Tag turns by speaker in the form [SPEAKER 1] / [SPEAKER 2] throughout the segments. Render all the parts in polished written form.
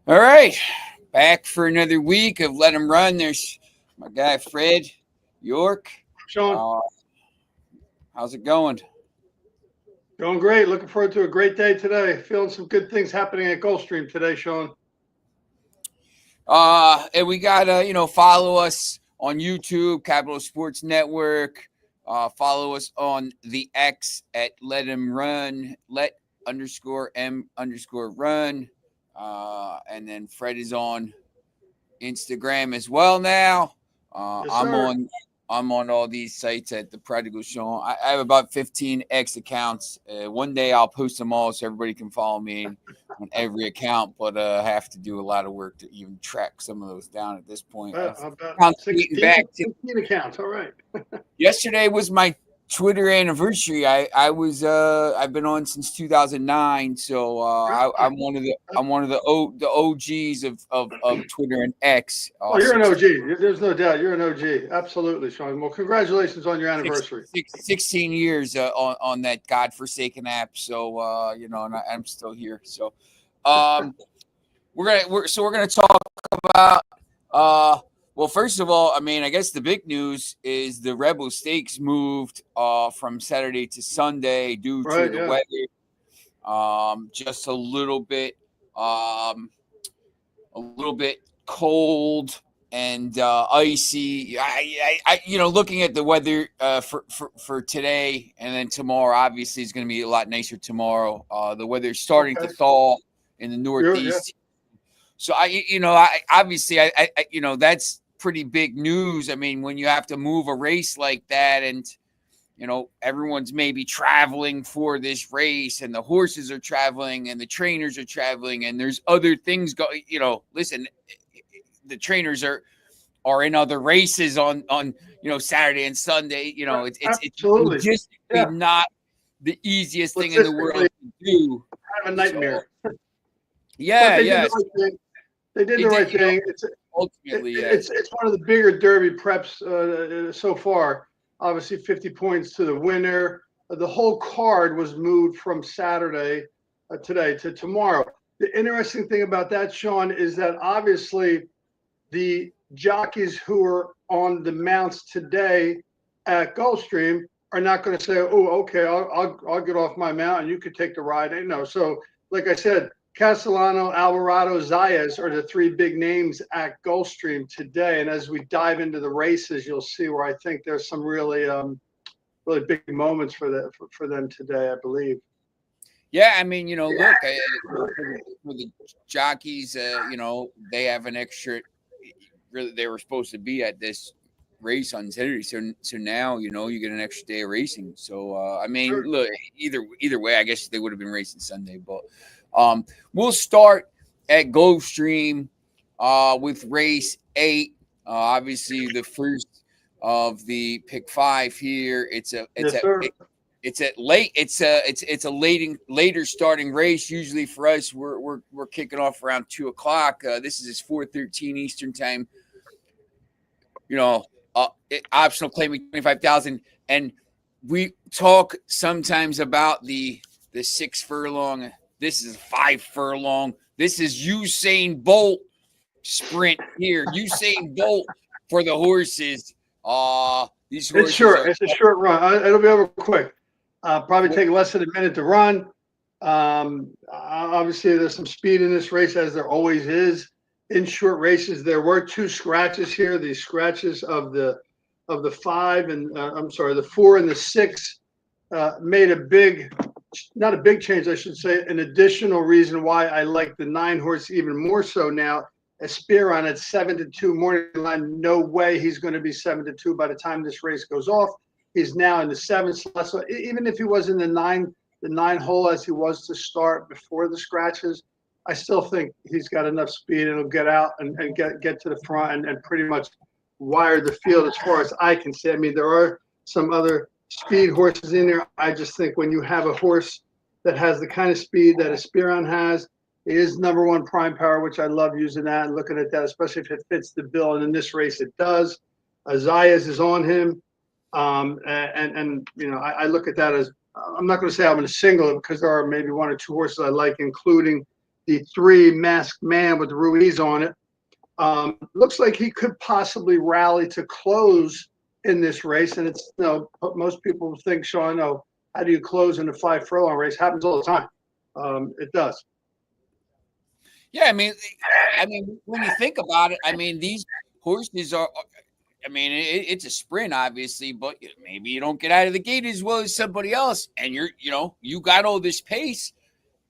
[SPEAKER 1] All right, back for another week of Let 'em Run. There's my guy Fred York.
[SPEAKER 2] Sean,
[SPEAKER 1] Uh, how's it going?
[SPEAKER 2] doing great. Looking forward to a great day today. Feeling some good things happening at Gulfstream today, Sean.
[SPEAKER 1] And we gotta follow us on YouTube, Capital Sports Network. Follow us on the X at Let 'em Run. Let_M_run. And then Fred is on Instagram as well now. Uh,
[SPEAKER 2] Yes,
[SPEAKER 1] I'm
[SPEAKER 2] sir.
[SPEAKER 1] on I'm on all these sites at the Prodigal Show. I have about 15 X accounts. One day I'll post them all so everybody can follow me on every account, but I have to do a lot of work to even track some of those down at this point.
[SPEAKER 2] About
[SPEAKER 1] Accounts dating
[SPEAKER 2] 16,
[SPEAKER 1] back to
[SPEAKER 2] 16 accounts. All right.
[SPEAKER 1] yesterday was my Twitter anniversary. I've been on since 2009, so
[SPEAKER 2] Right.
[SPEAKER 1] I'm one of the OGs of Twitter and X.
[SPEAKER 2] Oh, you're an
[SPEAKER 1] 16
[SPEAKER 2] OG. There's no doubt. You're an OG. Absolutely, Sean. Well, congratulations on your
[SPEAKER 1] six,
[SPEAKER 2] anniversary.
[SPEAKER 1] 16 years on that godforsaken app. So and I'm still here. So um, we're gonna talk about well, first of all, I mean, I guess the big news is the Rebel Stakes moved from Saturday to Sunday due to
[SPEAKER 2] Right.
[SPEAKER 1] the
[SPEAKER 2] Yeah.
[SPEAKER 1] weather. Just a little bit cold and icy. Looking at the weather for today and then tomorrow, obviously it's going to be a lot nicer tomorrow. The weather's starting to
[SPEAKER 2] Okay.
[SPEAKER 1] thaw in the
[SPEAKER 2] Yeah.
[SPEAKER 1] Northeast, so I obviously that's pretty big news. I mean, when you have to move a race like that and everyone's maybe traveling for this race and the horses are traveling and the trainers are traveling and there's other things going, listen, the trainers are in other races on Saturday and Sunday. It's
[SPEAKER 2] Absolutely.
[SPEAKER 1] logistically
[SPEAKER 2] Yeah.
[SPEAKER 1] not the easiest thing in the world
[SPEAKER 2] Logistically,
[SPEAKER 1] to do.
[SPEAKER 2] kind of a
[SPEAKER 1] So
[SPEAKER 2] nightmare. But
[SPEAKER 1] yeah,
[SPEAKER 2] they did
[SPEAKER 1] yeah.
[SPEAKER 2] the right thing. They did
[SPEAKER 1] They
[SPEAKER 2] the
[SPEAKER 1] did,
[SPEAKER 2] right thing.
[SPEAKER 1] ultimately, yes.
[SPEAKER 2] It's one of the bigger Derby preps so far. Obviously, 50 points to the winner. The whole card was moved from Saturday today to tomorrow. The interesting thing about that, Sean, is that obviously the jockeys who are on the mounts today at Gulfstream are not going to say, "Oh, okay, I'll get off my mount and you could take the ride." No, so like I said, Castellano, Alvarado, Zayas are the three big names at Gulfstream today. And as we dive into the races, you'll see where I think there's some really big moments for them today, I believe.
[SPEAKER 1] Yeah, I mean, look, for the jockeys, they have an extra. Really, they were supposed to be at this race on Saturday, so now you get an extra day of racing. So I mean,
[SPEAKER 2] Sure.
[SPEAKER 1] look, either way, I guess they would have been racing Sunday, but we'll start at Gulfstream with race 8. Obviously, the first of the pick 5 here.
[SPEAKER 2] Yes, sir.
[SPEAKER 1] It's at late. It's a later starting race. Usually for us, we're kicking off around 2 o'clock. This is 4:13 Eastern time. You know, optional claiming 25,000, and we talk sometimes about the 6 furlong. This is 5 furlong. This is Usain Bolt sprint here. Usain Bolt for the horses. These
[SPEAKER 2] It's
[SPEAKER 1] horses
[SPEAKER 2] short.
[SPEAKER 1] are
[SPEAKER 2] It's a short run. It'll be over quick. Probably take less than a minute to run. Obviously, there's some speed in this race, as there always is in short races. There were two scratches here. The scratches of the five and I'm sorry, the 4 and the 6 made a big, not a big change, I should say, an additional reason why I like the 9 horse even more so now. Aspiron at 7-2 morning line. No way he's going to be 7-2 by the time this race goes off. He's now in the 7 slot. So even if he was in the nine hole as he was to start before the scratches, I still think he's got enough speed and he'll get out and get to the front and pretty much wire the field as far as I can see. I mean, there are some other speed horses in there. I just think when you have a horse that has the kind of speed that Aspiron has, it is number one prime power, which I love using that and looking at that, especially if it fits the bill. And in this race, it does. Zayas is on him. I look at that as, I'm not going to say I'm going to single it because there are maybe 1 or 2 horses I like, including the 3 Masked Man with Ruiz on it. Looks like he could possibly rally to close in this race. And it's, most people think, Sean, how do you close in a 5 furlong race? Happens all the time. It does.
[SPEAKER 1] Yeah, I mean, when you think about it, I mean, these horses are. I mean, it's a sprint, obviously, but maybe you don't get out of the gate as well as somebody else, and you got all this pace.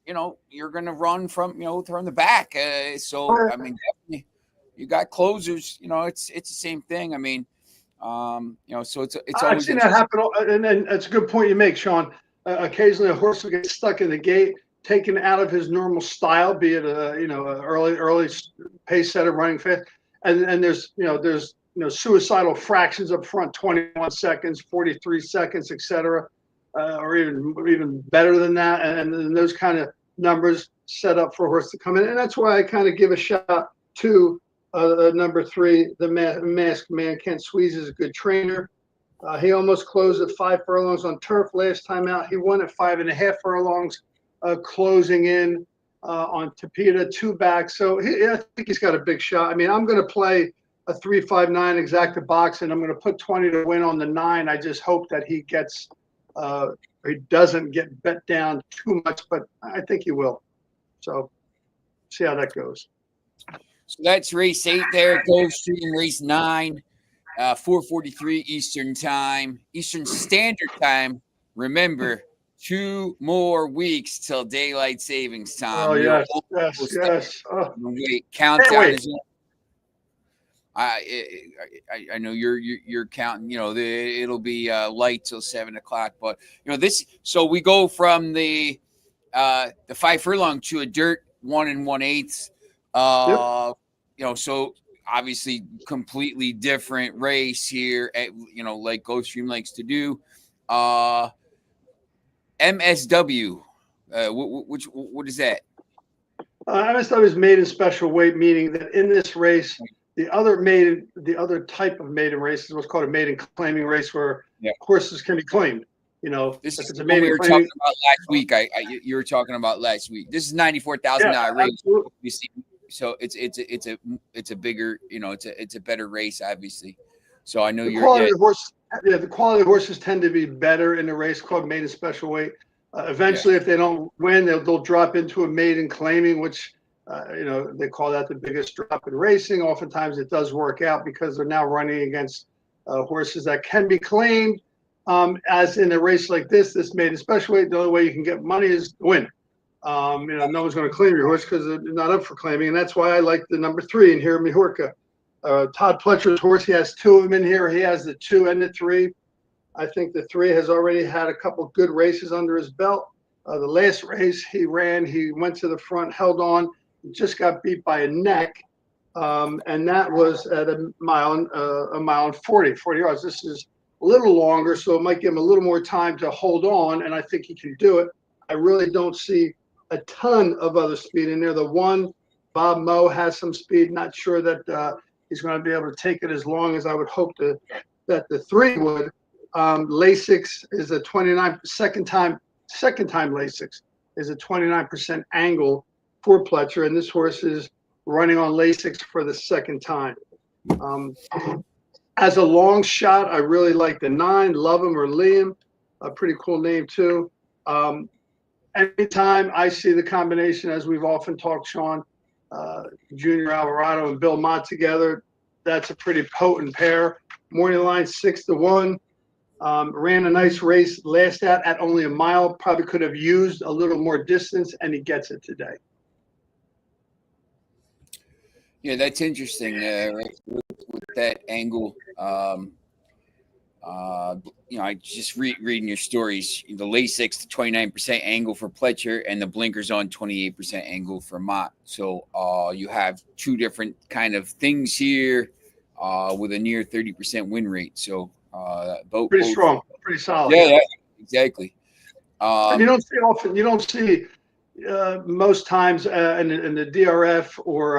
[SPEAKER 1] You're going to run from the back. So I mean, definitely, you got closers. It's the same thing. I mean, so it's
[SPEAKER 2] I've
[SPEAKER 1] always
[SPEAKER 2] seen that happen, and that's a good point you make, Sean. Occasionally, a horse will get stuck in the gate, taken out of his normal style, be it a early pace setter running fast, and there's suicidal fractions up front, 21 seconds, 43 seconds, etc., or even better than that, and those kind of numbers set up for a horse to come in, and that's why I kind of give a shout to number 3, the Masked Man. Kent Sweez is a good trainer. He almost closed at 5 furlongs on turf last time out. He won at 5.5 furlongs, closing in on Tapeta, 2 back. So I think he's got a big shot. I mean, I'm going to play a 3-5-9 exacta box, and I'm going to put 20 to win on the 9. I just hope that he doesn't get bet down too much, but I think he will. So see how that goes.
[SPEAKER 1] So that's race 8 there. Gulfstream race 9, 4:43 Eastern time, Eastern Standard Time. Remember, 2 more weeks till daylight savings time.
[SPEAKER 2] Oh, yes. Oh.
[SPEAKER 1] Wait, countdown is on. I know you're counting. It'll be light till 7 o'clock. But this. So we go from the 5 furlong to a dirt 1 1/8. So obviously completely different race here. Like Gulfstream likes to do. MSW. What is that?
[SPEAKER 2] MSW is maiden special weight, meaning that in this race, the other type of maiden race is what's called a maiden claiming race, where horses can be claimed.
[SPEAKER 1] This is what we were talking about last week. You were talking about last week. This is $94,000 race. Absolutely. So it's a bigger, it's a better race, obviously. So I know the quality
[SPEAKER 2] of horses tend to be better in a race called maiden special weight. Eventually, if they don't win, they'll drop into a maiden claiming, which they call that the biggest drop in racing. Oftentimes, it does work out because they're now running against horses that can be claimed. As in a race like this maiden special weight, the only way you can get money is to win. No one's going to claim your horse because they're not up for claiming, and that's why I like the number 3 in here, Mihorka. Todd Pletcher's horse, he has 2 of them in here. He has the 2 and the 3. I think the 3 has already had a couple good races under his belt. The last race he ran, he went to the front, held on, just got beat by a neck, and that was at a mile and 40 yards. This is a little longer, so it might give him a little more time to hold on, and I think he can do it. I really don't see a ton of other speed in there. The 1, Bob Moe, has some speed. Not sure that he's going to be able to take it as long as I would hope that the 3 would. Lasix is a 29 second time Lasix is a 29% angle for Pletcher, and this horse is running on Lasix for the second time. As a long shot, I really like the 9, Love Him or Liam, a pretty cool name too. Anytime I see the combination, as we've often talked, Sean, Junior Alvarado and Bill Mott together, that's a pretty potent pair. Morning line 6-1. Ran a nice race last out at only a mile. Probably could have used a little more distance, and he gets it today.
[SPEAKER 1] Yeah, that's interesting. With that angle, I just reading your stories. The Lasix, the 29% angle for Pletcher, and the blinkers on 28% angle for Mott. So you have 2 different kind of things here with a near 30% win rate. So
[SPEAKER 2] pretty strong, pretty solid.
[SPEAKER 1] Yeah, exactly.
[SPEAKER 2] And you don't see often. You don't see most times in the DRF or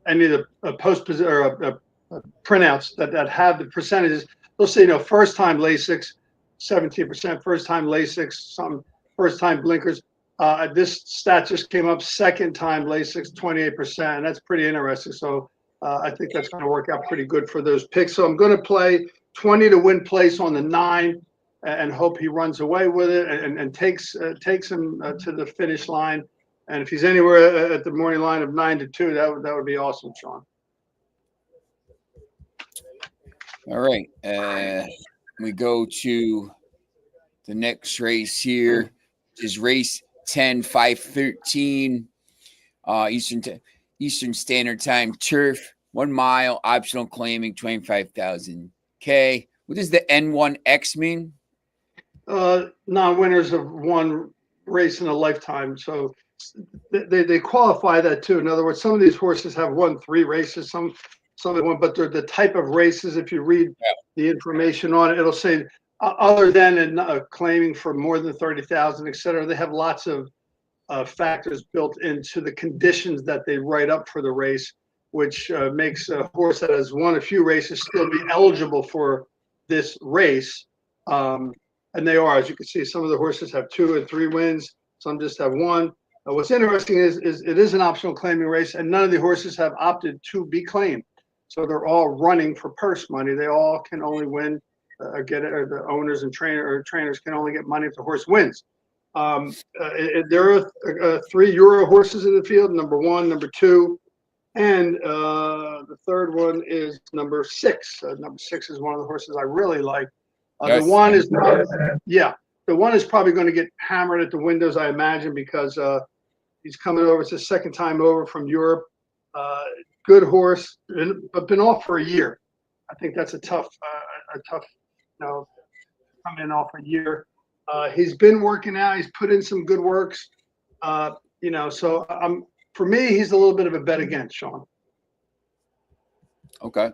[SPEAKER 2] any of the post or printouts that have the percentages. They'll say first time Lasix 17%, first time Lasix something. first time blinkers. This stat just came up, second time Lasix, 28%, and that's pretty interesting. So I think that's going to work out pretty good for those picks. So I'm going to play 20 to win place on the 9 and hope he runs away with it and takes him to the finish line. And if he's anywhere at the morning line of 9-2, that would be awesome, Sean.
[SPEAKER 1] All right. We go to the next race here, which is race 10, 5:13, Eastern Standard Time, turf, 1 mile, optional claiming, 25,000 K. What does the N1X mean?
[SPEAKER 2] Non-winners of one race in a lifetime. So they qualify that too. In other words, some of these horses have won 3 races, some of them, but they're the type of races. If you read the information on it, it'll say other than claiming for more than 30,000, et cetera. They have lots of factors built into the conditions that they write up for the race, which makes a horse that has won a few races still be eligible for this race. And they are, as you can see, some of the horses have 2 and 3 wins. Some just have 1. What's interesting is it is an optional claiming race, and none of the horses have opted to be claimed. So they're all running for purse money. They all can only win, the owners and trainers can only get money if the horse wins. There are 3 Euro horses in the field, number 1, number 2, and the third one is number 6. Number 6 is one of the horses I really like. The one is probably going to get hammered at the windows, I imagine, because he's coming over. It's his second time over from Europe. Good horse, but been off for a year. I think that's a tough, coming off a year. He's been working out. He's put in some good works. So for me, he's a little bit of a bet against, Sean.
[SPEAKER 1] Okay.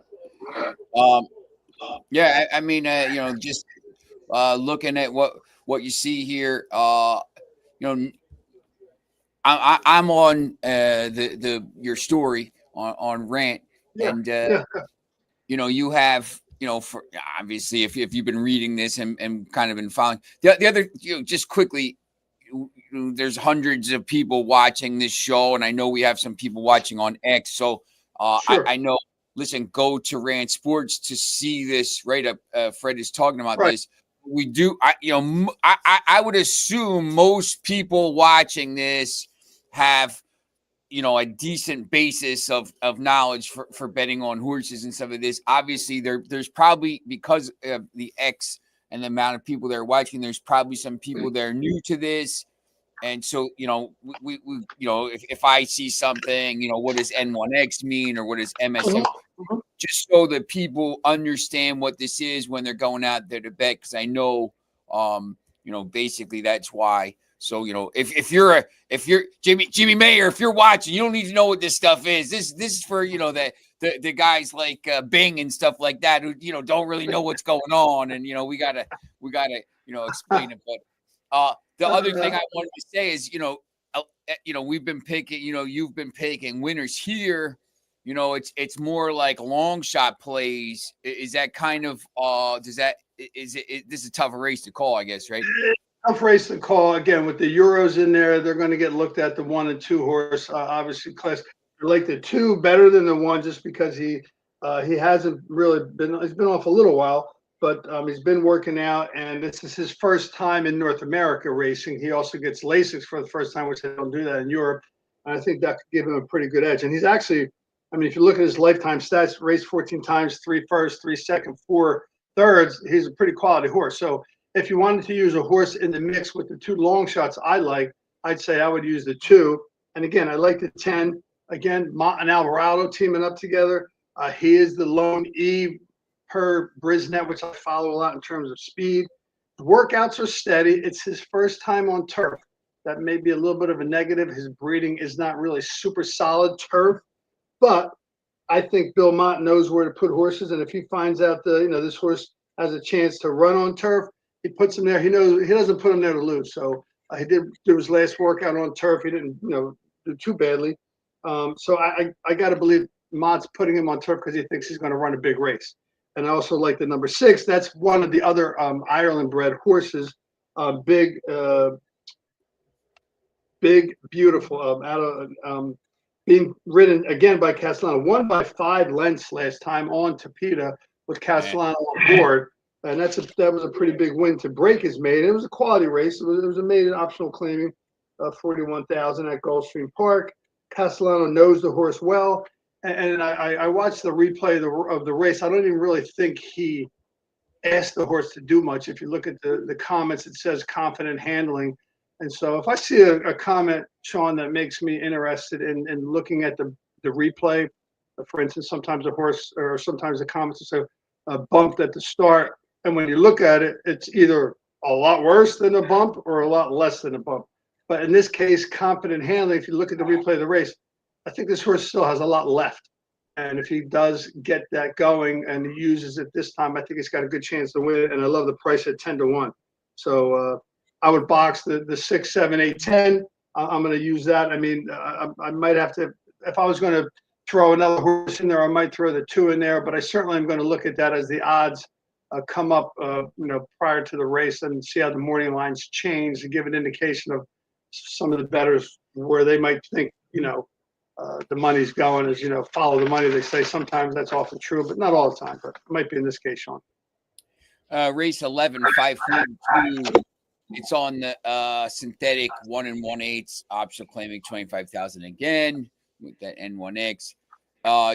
[SPEAKER 1] Yeah, I mean, just looking at what you see here, I'm on your story on Rant, and you have, for obviously if you've been reading this and kind of been following the other, just quickly, there's hundreds of people watching this show, and I know we have some people watching on X, so sure. I know. Listen, go to Rant Sports to see this right up. Fred is talking about this. We do, I would assume most people watching this have, a decent basis of knowledge for betting on horses and stuff like this. Obviously, there's probably, because of the X and the amount of people that are watching, there's probably some people that are new to this. And so, we if I see something, what does N1X mean, or what does MSM, just so that people understand what this is when they're going out there to bet. Because I know, basically that's why. So, if you're Jimmy Mayer, if you're watching, you don't need to know what this stuff is. This is for, the guys like Bing and stuff like that who, don't really know what's going on. And, we gotta, explain it. But, the other thing I wanted to say is, we've been picking, you've been picking winners here. It's more like long shot plays. Is that kind of this is a tougher race to call, I guess, right?
[SPEAKER 2] Tough race to call. Again, with the Euros in there, they're going to get looked at the 1 and 2 horse. Obviously, class. I like the 2 better than the 1, just because he hasn't really been. He's been off a little while. But he's been working out, and this is his first time in North America racing. He also gets Lasix for the first time, which they don't do that in Europe. And I think that could give him a pretty good edge. And he's actually, if you look at his lifetime stats, raced 14 times, 3 firsts, 3 seconds, 4 thirds. He's a pretty quality horse. So if you wanted to use a horse in the mix with the 2 long shots I like, I'd say I would use the 2. And again, I like the 10. Again, Mott and Alvarado teaming up together. He is the lone E per Brisnet, which I follow a lot in terms of speed. The workouts are steady. It's his first time on turf. That may be a little bit of a negative. His breeding is not really super solid turf, but I think Bill Mott knows where to put horses. And if he finds out this horse has a chance to run on turf, he puts him there. He knows he doesn't put him there to lose. So he did do his last workout on turf. He didn't, do too badly. So I got to believe Mott's putting him on turf because he thinks he's going to run a big race. And I also like the number 6. That's one of the other Ireland-bred horses. Big Big, beautiful, out of being ridden again by Castellano, won by 5 lengths last time on Tapeta with Castellano on board. And that was a pretty big win to break his maiden. It was a quality race. It was a maiden optional claiming, 41,000 at Gulfstream Park. Castellano knows the horse well, and I watched the replay of the race. I don't even really think he asked the horse to do much. If you look at the comments, it says confident handling. And so if I see a comment, Sean, that makes me interested in looking at the replay, for instance, sometimes a horse or sometimes the comments will say bumped at the start. And when you look at it, it's either a lot worse than a bump or a lot less than a bump. But in this case, confident handling, if you look at the replay of the race, I think this horse still has a lot left. And if he does get that going and he uses it this time, I think he's got a good chance to win it. And I love the price at 10-1. So I would box the 6, 7, 8, 10. I'm going to use that. I mean, I might have to, if I was going to throw another horse in there, I might throw the 2 in there. But I certainly am going to look at that as the odds come up, prior to the race and see how the morning lines change to give an indication of some of the bettors where they might think, the money's going is, follow the money. They say sometimes that's often true, but not all the time. But it might be in this case, Sean.
[SPEAKER 1] Race 11, 542. It's on the synthetic 1 1/8 optional claiming 25,000 again with that N1X.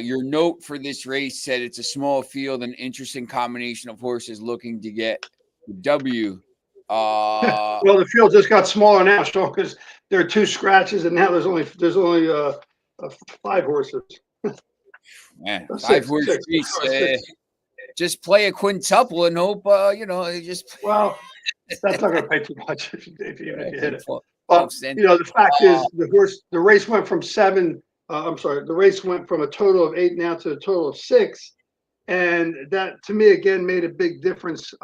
[SPEAKER 1] Your note for this race said it's a small field, an interesting combination of horses looking to get the W.
[SPEAKER 2] Well, the field just got smaller now, Sean, because there are 2 scratches, and now there's only 5 horses.
[SPEAKER 1] Man, 5 horse race. Just play a quintuple and hope just.
[SPEAKER 2] Well, that's not going to pay too much if you hit it. But the fact is, the race went from 7. The race went from a total of 8 now to a total of 6, and that to me again made a big difference.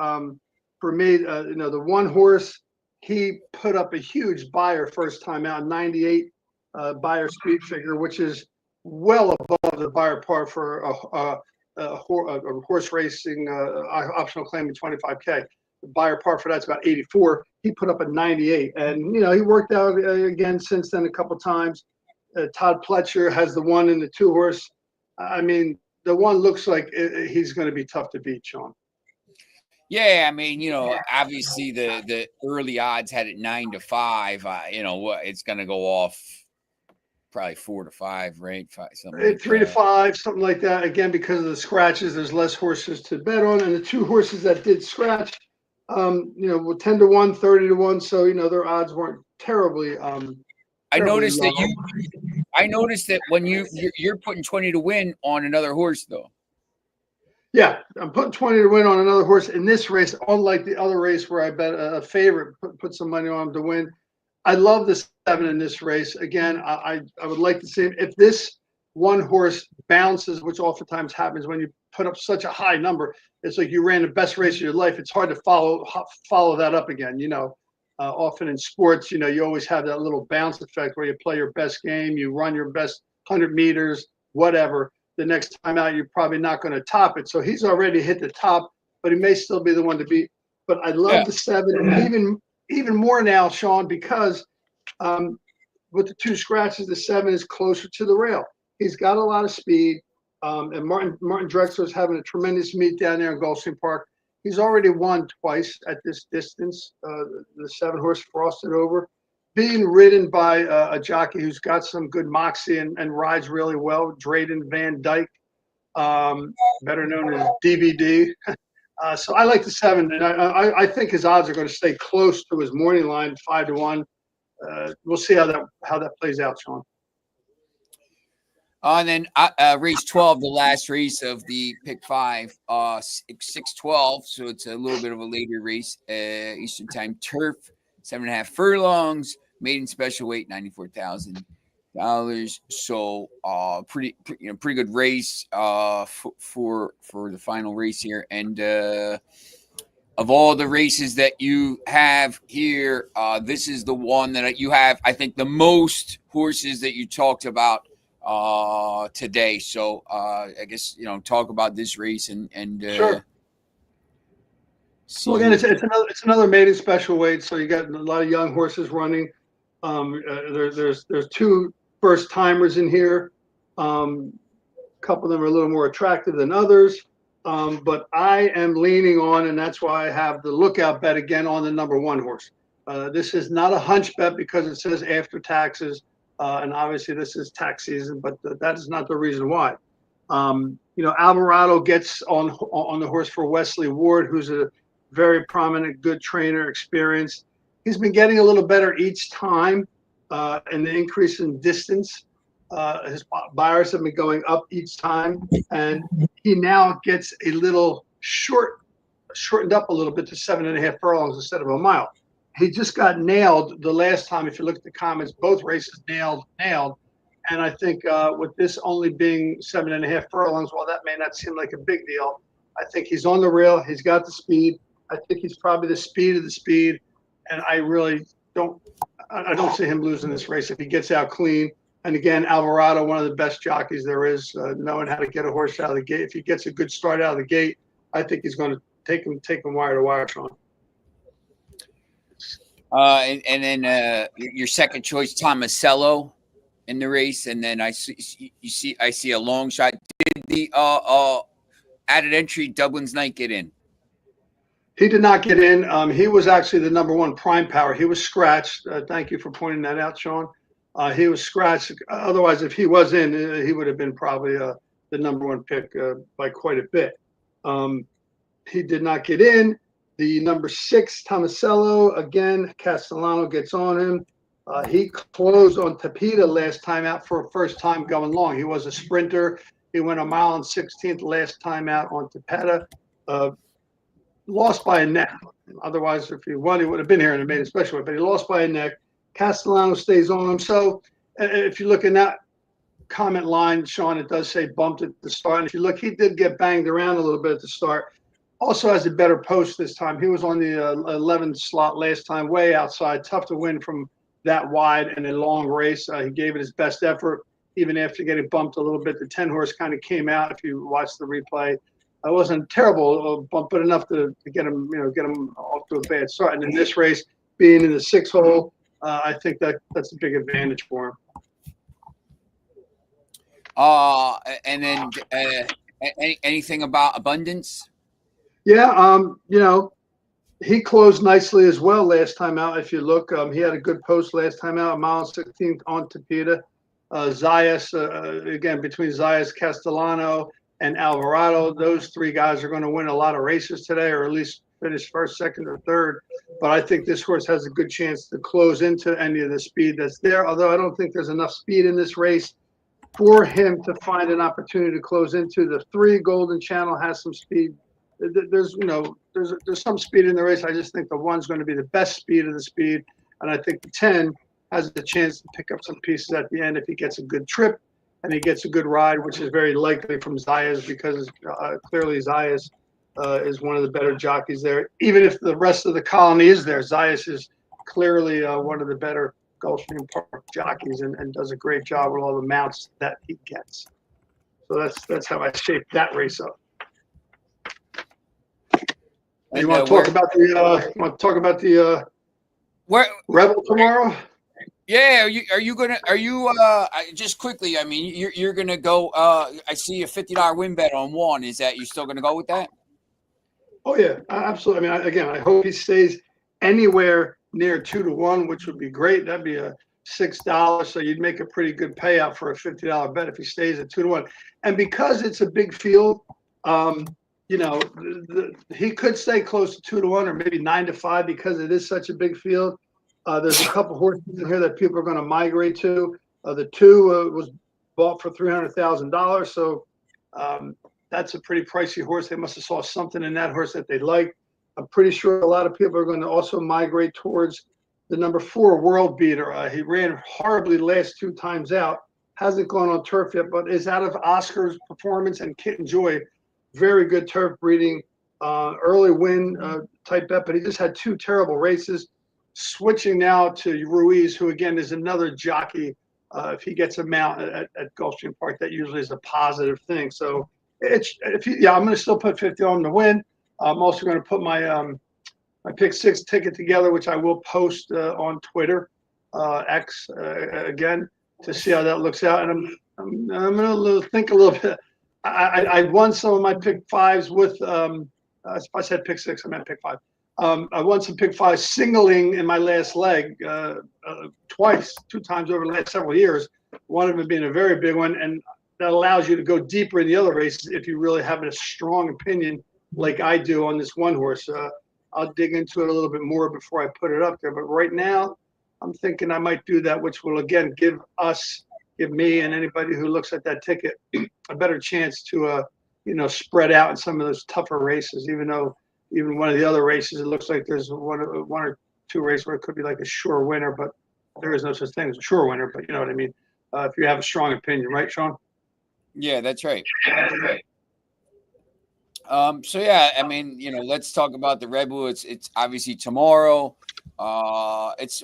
[SPEAKER 2] For me, the one horse, he put up a huge Beyer first time out, 98 Beyer speed figure, which is well above the Beyer par for a horse racing optional claiming 25K. The Beyer par for that's about 84. He put up a 98, and he worked out again since then a couple times. Todd Pletcher has the 1 in the 2 horse. I mean, the 1 looks like he's going to be tough to beat, Sean.
[SPEAKER 1] Yeah, I mean, obviously the early odds had it 9-5. It's going to go off probably 4-5, right? 5, something like
[SPEAKER 2] 3-5, something like that. Again, because of the scratches, there's less horses to bet on, and the 2 horses that did scratch, were 10-1, 30-1. So their odds weren't terribly.
[SPEAKER 1] I noticed that when you're putting 20 to win on another horse, though.
[SPEAKER 2] Yeah, I'm putting 20 to win on another horse in this race, unlike the other race where I bet a favorite, put some money on him to win. I love the 7 in this race. Again, I would like to see if this one horse bounces, which oftentimes happens when you put up such a high number. It's like you ran the best race of your life. It's hard to follow that up again. Often in sports, you always have that little bounce effect where you play your best game, you run your best 100 meters, whatever. The next time out, you're probably not going to top it. So he's already hit the top, but he may still be the one to beat. But I love the 7, and even more now, Sean, because with the 2 scratches, the 7 is closer to the rail. He's got a lot of speed, and Martin Drexler is having a tremendous meet down there in Gulfstream Park. He's already won twice at this distance. The 7 horse Frosted Over, being ridden by a jockey who's got some good moxie and rides really well, Drayden Van Dyke, better known as DVD. So I like the 7, and I think his odds are going to stay close to his morning line, 5-1. We'll see how that plays out, Sean.
[SPEAKER 1] And then race 12, the last race of the pick 5, 6-12. So it's a little bit of a later race. Eastern Time Turf, 7.5 furlongs, maiden special weight, $94,000. So pretty good race for the final race here. And of all the races that you have here, this is the one that you have, I think, the most horses that you talked about today. So I guess talk about this race and
[SPEAKER 2] sure. So again, it's another maiden special weight. So you got a lot of young horses running. There's two first timers in here. A couple of them are a little more attractive than others. But I am leaning on, and that's why I have the lookout bet again on the number one horse. This is not a hunch bet because it says after taxes, and obviously this is tax season, but that is not the reason why. Alvarado gets on the horse for Wesley Ward, who's a very prominent, good trainer, experienced. He's been getting a little better each time, and the increase in distance. His buyers have been going up each time, and he now gets a little shortened up a little bit to 7.5 furlongs instead of a mile. He just got nailed the last time. If you look at the comments, both races nailed. And I think with this only being 7.5 furlongs, while that may not seem like a big deal, I think he's on the rail. He's got the speed. I think he's probably the speed of the speed. And I really don't see him losing this race if he gets out clean. And again, Alvarado, one of the best jockeys there is, knowing how to get a horse out of the gate. If he gets a good start out of the gate, I think he's going to take him wire to wire, Sean.
[SPEAKER 1] And then your second choice, Tomasello, in the race, and then I see a long shot. Did the added entry Dublin's Night get in?
[SPEAKER 2] He did not get in. He was actually the number one prime power. He was scratched. Thank you for pointing that out, Sean. He was scratched. Otherwise, if he was in, he would have been probably the number one pick by quite a bit. He did not get in. The number 6, Tomasello, again, Castellano gets on him. He closed on Tapeta last time out for a first time going long. He was a sprinter. He went 1 mile and 16th last time out on Tapeta. Lost by a neck. Otherwise, if he won, he would have been here and made a special way. But he lost by a neck. Castellano stays on him. So if you look in that comment line, Sean, it does say bumped at the start. And if you look, he did get banged around a little bit at the start. Also has a better post this time. He was on the 11th slot last time, way outside. Tough to win from that wide in a long race. He gave it his best effort, even after getting bumped a little bit. The 10 horse kind of came out. If you watch the replay, it wasn't terrible bump, but enough to get him, get him off to a bad start. And in this race, being in the 6 hole, I think that's a big advantage for him.
[SPEAKER 1] And then anything about Abundance?
[SPEAKER 2] Yeah, he closed nicely as well last time out. If you look, he had a good post last time out, 1 mile 16th on Tapeta. Zayas, again, between Zayas, Castellano, and Alvarado, those 3 guys are going to win a lot of races today, or at least finish first, second, or third. But I think this horse has a good chance to close into any of the speed that's there, although I don't think there's enough speed in this race for him to find an opportunity to close into. The 3, Golden Channel, has some speed. There's some speed in the race. I just think the 1's going to be the best speed of the speed, and I think the 10 has the chance to pick up some pieces at the end if he gets a good trip and he gets a good ride, which is very likely from Zayas, because clearly Zayas is one of the better jockeys there. Even if the rest of the colony is there, Zayas is clearly one of the better Gulfstream Park jockeys and does a great job with all the mounts that he gets. So that's how I shaped that race up. You want to talk about the Rebel tomorrow?
[SPEAKER 1] Yeah, are you just quickly? I mean, you're gonna go. I see a $50 win bet on 1. Is that you still gonna go with that?
[SPEAKER 2] Oh yeah, absolutely. I mean, I hope he stays anywhere near 2-1, which would be great. That'd be a $6, so you'd make a pretty good payout for a $50 bet if he stays at 2-1. And because it's a big field, he could stay close to 2-1 or maybe 9-5 because it is such a big field. There's a couple horses in here that people are going to migrate to. The 2 was bought for $300,000, so that's a pretty pricey horse. They must have saw something in that horse that they liked. I'm pretty sure a lot of people are going to also migrate towards the number 4, World Beater. He ran horribly last 2 times out. Hasn't gone on turf yet, but is out of Oscar's performance and Kitten Joy. Very good turf breeding, early win type bet, but he just had 2 terrible races. Switching now to Ruiz, who again is another jockey. If he gets a mount at Gulfstream Park, that usually is a positive thing. So I'm going to still put 50 on him to win. I'm also going to put my my pick 6 ticket together, which I will post on Twitter. X again to see how that looks out. And I'm going to think a little bit. I won some of my pick fives with I said pick six, I meant pick five. I won some pick five singling in my last leg two times over the last several years. One of them being a very big one, and that allows you to go deeper in the other races if you really have a strong opinion like I do on this one horse. I'll dig into it a little bit more before I put it up there. But right now, I'm thinking I might do that, which will again give me and anybody who looks at that ticket a better chance to spread out in some of those tougher races. Even though even one of the other races, it looks like there's one or two races where it could be like a sure winner, but there is no such thing as a sure winner. But you know what I mean? If you have a strong opinion, right, Sean?
[SPEAKER 1] Yeah, that's right. So yeah, I mean, let's talk about the Red Bull. It's obviously tomorrow. It's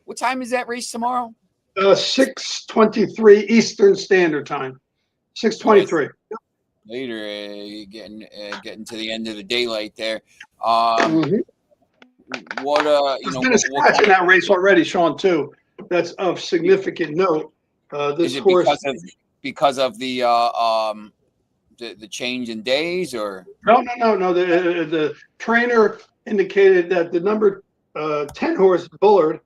[SPEAKER 1] what time is that race tomorrow?
[SPEAKER 2] 6:23 Eastern Standard Time. 6:23.
[SPEAKER 1] Later, getting to the end of the daylight there.
[SPEAKER 2] There's been a scratch in that race already, Sean. Too. That's of significant note. This horse
[SPEAKER 1] because of the change in days, or
[SPEAKER 2] no. The trainer indicated that the number 10 horse Bullard,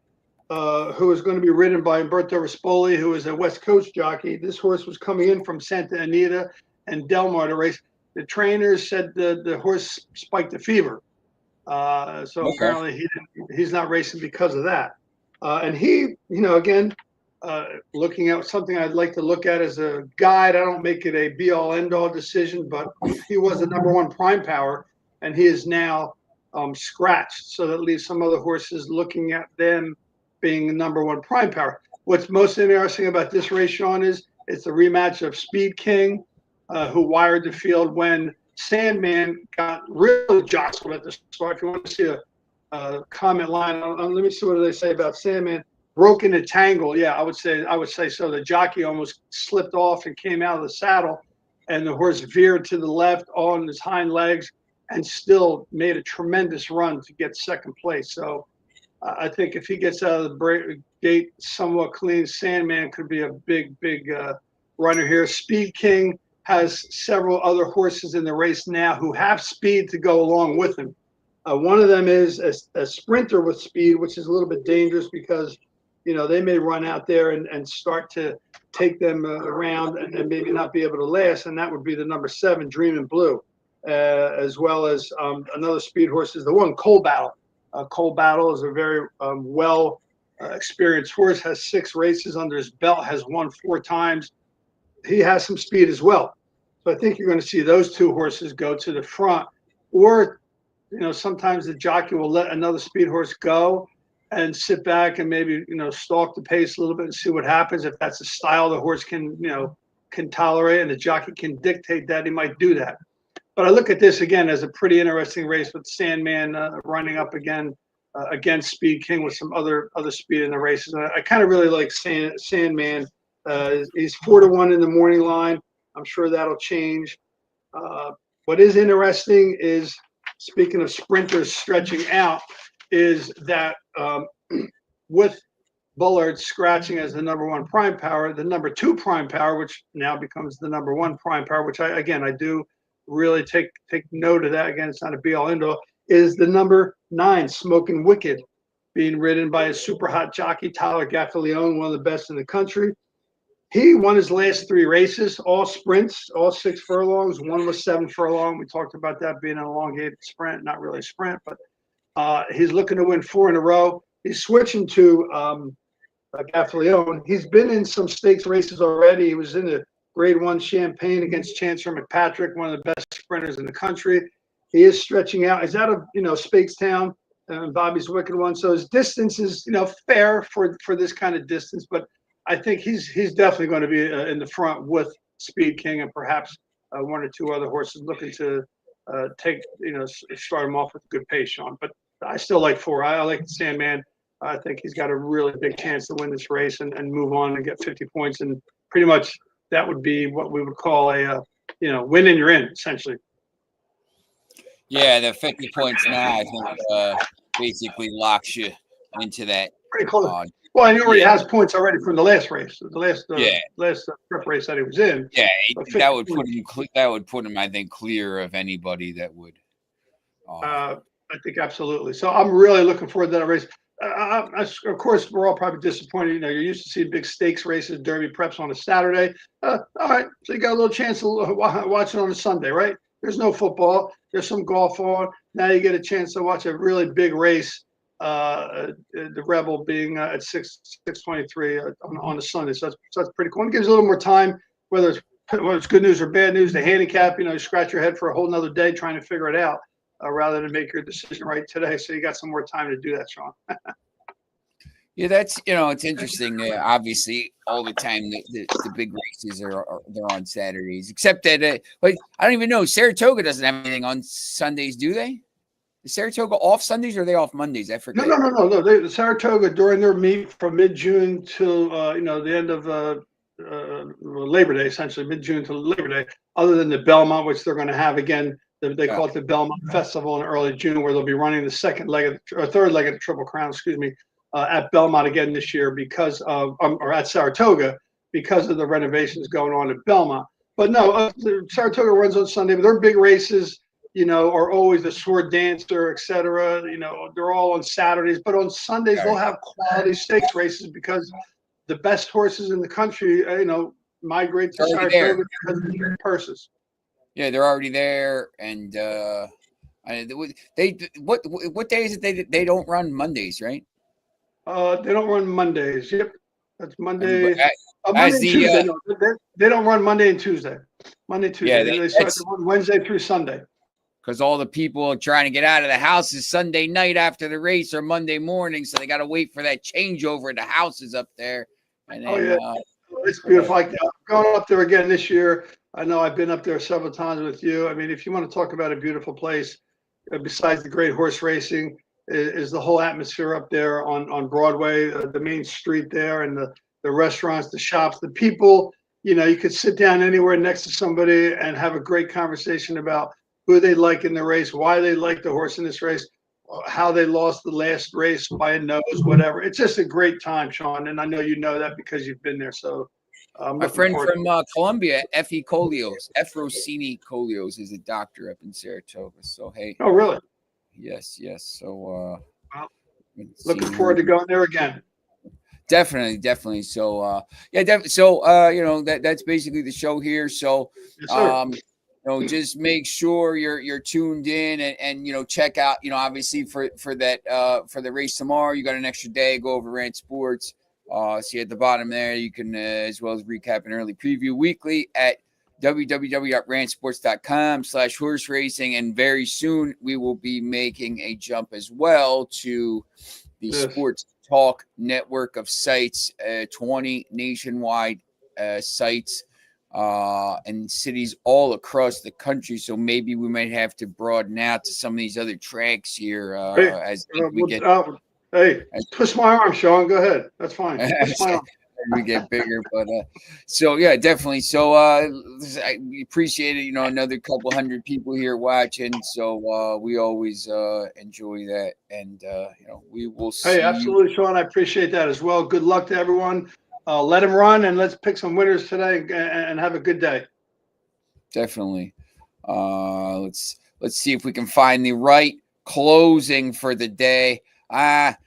[SPEAKER 2] who is going to be ridden by Umberto Rispoli, who is a West Coast jockey. This horse was coming in from Santa Anita and Del Mar to race. The trainers said the horse spiked a fever. So apparently he's not racing because of that. And he, again, looking at something I'd like to look at as a guide. I don't make it a be-all, end-all decision, but he was the number one prime power, and he is now scratched. So that leaves some other horses looking at them being the number one prime power. What's most interesting about this race, Sean, is it's a rematch of Speed King, who wired the field when Sandman got really jostled at the start. If you want to see a comment line, let me see what they say about Sandman. Broken a tangle. Yeah, I would say so. The jockey almost slipped off and came out of the saddle, and the horse veered to the left on his hind legs and still made a tremendous run to get second place. So I think if he gets out of the gate somewhat clean, Sandman could be a big runner here. Speed King has several other horses in the race now who have speed to go along with him. One of them is a sprinter with speed, which is a little bit dangerous because, they may run out there and start to take them around and maybe not be able to last. And that would be the number 7, Dreamin' Blue, as well as another speed horse is the one, Coal Battle. Coal Battle is a very experienced horse, has 6 races under his belt, has won 4 times. He has some speed as well. So I think you're going to see those 2 horses go to the front, or, sometimes the jockey will let another speed horse go and sit back and maybe, stalk the pace a little bit and see what happens. If that's a style the horse can tolerate and the jockey can dictate that, he might do that. But I look at this again as a pretty interesting race with Sandman running up again against Speed King with some other speed in the races. And I kind of really like Sandman. He's 4-1 in the morning line. I'm sure that'll change. What is interesting is, speaking of sprinters stretching out, is that with Bullard scratching as the number 1 prime power, the number 2 prime power, which now becomes the number 1 prime power, which I do really take note of that. Again, it's not a be-all, end-all, is the number 9, Smoking Wicked, being ridden by a super hot jockey, Tyler Gaffalione, one of the best in the country. He won his last 3 races, all sprints, all 6 furlongs. One was 7 furlong. We talked about that being an elongated sprint, not really a sprint, but he's looking to win 4 in a row. He's switching to Gaffalione. He's been in some stakes races already. He was in the Grade 1 Champagne against Chancellor McPatrick, one of the best sprinters in the country. He is stretching out. He's out of Speightstown and Bobby's Wicked One, so his distance is fair for this kind of distance. But I think he's definitely going to be in the front with Speed King and perhaps 1 or 2 other horses looking to start him off with a good pace, Sean. But I still like 4. I like Sandman. I think he's got a really big chance to win this race and move on and get 50 points. And pretty much that would be what we would call a win and you're in, essentially.
[SPEAKER 1] Yeah, the 50 points now, I think, basically locks you into that.
[SPEAKER 2] Pretty close. Well, and he already has points already from the last race, the last prep race that he was in.
[SPEAKER 1] Yeah,
[SPEAKER 2] But
[SPEAKER 1] that would
[SPEAKER 2] 50
[SPEAKER 1] put him. That would put him, I think, clear of anybody that would.
[SPEAKER 2] I think absolutely. So I'm really looking forward to that race. Of course, we're all probably disappointed. You know, you're used to seeing big stakes races, Derby preps on a Saturday. All right, so you got a little chance to watch it on a Sunday, right? There's no football. There's some golf on. Now you get a chance to watch a really big race. The Rebel being at 6:23 on a Sunday, so that's pretty cool. It gives you a little more time, whether it's good news or bad news. The handicap, you scratch your head for a whole nother day trying to figure it out. Rather than make your decision right today. So you got some more time to do that, Sean.
[SPEAKER 1] Yeah, that's, it's interesting. Obviously, all the time the big races they're on Saturdays, except that I don't even know. Saratoga doesn't have anything on Sundays, do they? Is Saratoga off Sundays or are they off Mondays? I forget.
[SPEAKER 2] No. Saratoga during their meet from mid-June till the end of Labor Day, essentially mid-June to Labor Day. Other than the Belmont, which they're going to have again. They call it the Belmont Festival in early June, where they'll be running the third leg of the Triple Crown, at Belmont again this year because of, or at Saratoga, because of the renovations going on at Belmont. But no, Saratoga runs on Sunday, but their big races, are always the Sword Dancer, etc. They're all on Saturdays, but on Sundays they'll have quality stakes races because the best horses in the country, migrate to Saratoga because of the purses.
[SPEAKER 1] Yeah, they're already there, and what day is it? They don't run Mondays, right?
[SPEAKER 2] They don't run Mondays. Yep, that's Monday.
[SPEAKER 1] Monday
[SPEAKER 2] and Tuesday. No, they don't run Monday and Tuesday. Monday, Tuesday. Yeah, they start to run Wednesday through Sunday.
[SPEAKER 1] Because all the people are trying to get out of the houses Sunday night after the race or Monday morning, so they got to wait for that changeover at the houses up there. And then,
[SPEAKER 2] it's beautiful. I'm going up there again this year. I know I've been up there several times with you. I mean, if you want to talk about a beautiful place, besides the great horse racing, is the whole atmosphere up there on Broadway, the main street there, and the restaurants, the shops, the people. You could sit down anywhere next to somebody and have a great conversation about who they like in the race, why they like the horse in this race, how they lost the last race by a nose, whatever. It's just a great time, Sean, and I know you know that because you've been there. So.
[SPEAKER 1] My friend from Columbia, Effie Colios, Efrosini Colios, is a doctor up in Saratoga. So, hey.
[SPEAKER 2] Oh, really?
[SPEAKER 1] Yes. So,
[SPEAKER 2] looking forward to going there again.
[SPEAKER 1] Definitely. So, that's basically the show here. So,
[SPEAKER 2] yes,
[SPEAKER 1] just make sure you're tuned in and check out, obviously for that, for the race tomorrow, you got an extra day, go over Rant Sports. See at the bottom there, you can, as well as recap an early preview weekly at www.rantsports.com/horse racing. And very soon we will be making a jump as well to the Sports Talk network of sites, 20 nationwide sites and cities all across the country. So maybe we might have to broaden out to some of these other tracks here as we get.
[SPEAKER 2] Hey, twist my arm, Sean. Go ahead. That's fine.
[SPEAKER 1] We get bigger, but so yeah, definitely. So I appreciate it. Another couple hundred people here watching. So we always enjoy that, and we will see.
[SPEAKER 2] Hey, absolutely, Sean. I appreciate that as well. Good luck to everyone. Let them run, and let's pick some winners today, and have a good day.
[SPEAKER 1] Definitely. Let's see if we can find the right closing for the day. I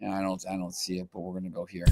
[SPEAKER 1] don't see it, but we're gonna go here.